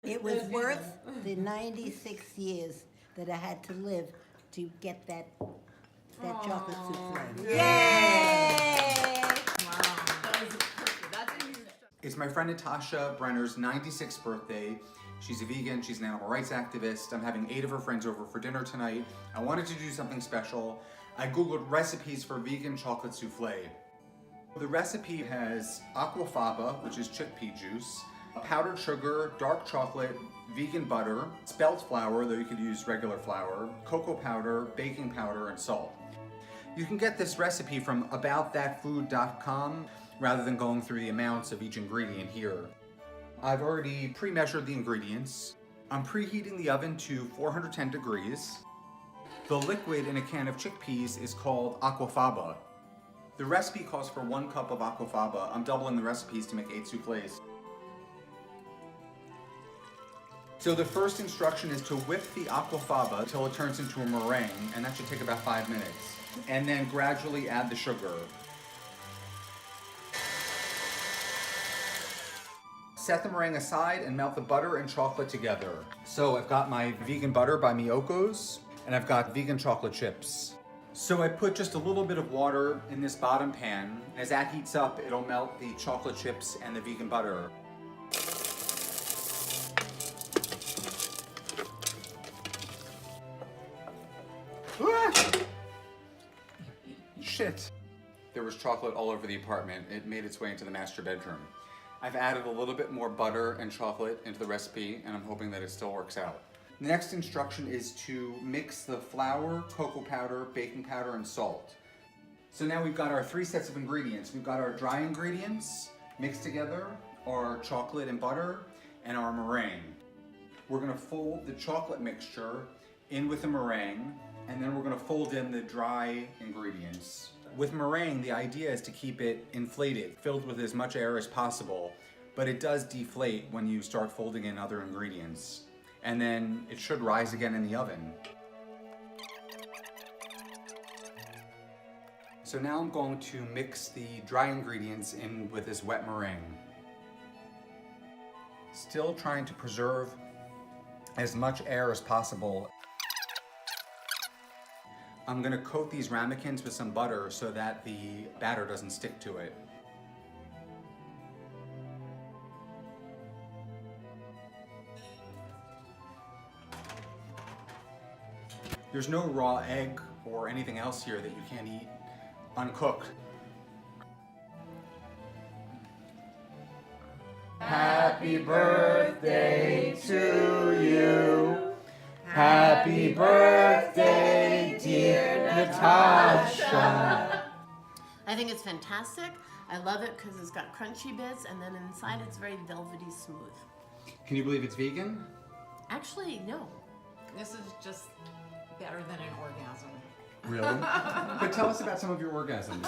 It was worth the 96 years that I had to live to get that chocolate souffle. Yay! It's my friend Natasha Brenner's 96th birthday. She's a vegan, she's an animal rights activist. I'm having 8 of her friends over for dinner tonight. I wanted to do something special. I Googled recipes for vegan chocolate souffle. The recipe has aquafaba, which is chickpea juice, powdered sugar, dark chocolate, vegan butter, spelt flour, though you could use regular flour, cocoa powder, baking powder, and salt. You can get this recipe from aboutthatfood.com rather than going through the amounts of each ingredient here. I've already pre-measured the ingredients. I'm preheating the oven to 410 degrees. The liquid in a can of chickpeas is called aquafaba. The recipe calls for 1 cup of aquafaba. I'm doubling the recipes to make 8 souffles. So the first instruction is to whip the aquafaba until it turns into a meringue, and that should take about 5 minutes. And then gradually add the sugar. Set the meringue aside and melt the butter and chocolate together. So I've got my vegan butter by Miyoko's, and I've got vegan chocolate chips. So I put just a little bit of water in this bottom pan. As that heats up, it'll melt the chocolate chips and the vegan butter. Ah! Shit. There was chocolate all over the apartment. It made its way into the master bedroom. I've added a little bit more butter and chocolate into the recipe, and I'm hoping that it still works out. The next instruction is to mix the flour, cocoa powder, baking powder, and salt. So now we've got our 3 sets of ingredients. We've got our dry ingredients mixed together, our chocolate and butter, and our meringue. We're gonna fold the chocolate mixture in with the meringue, and then we're gonna fold in the dry ingredients. With meringue, the idea is to keep it inflated, filled with as much air as possible, but it does deflate when you start folding in other ingredients. And then it should rise again in the oven. So now I'm going to mix the dry ingredients in with this wet meringue. Still trying to preserve as much air as possible. I'm gonna coat these ramekins with some butter so that the batter doesn't stick to it. There's no raw egg or anything else here that you can't eat uncooked. Happy birthday to you. Happy birthday, dear Natasha. I think it's fantastic. I love it because it's got crunchy bits, and then inside it's very velvety smooth. Can you believe it's vegan? Actually, no. This is just better than an orgasm. Really? But tell us about some of your orgasms.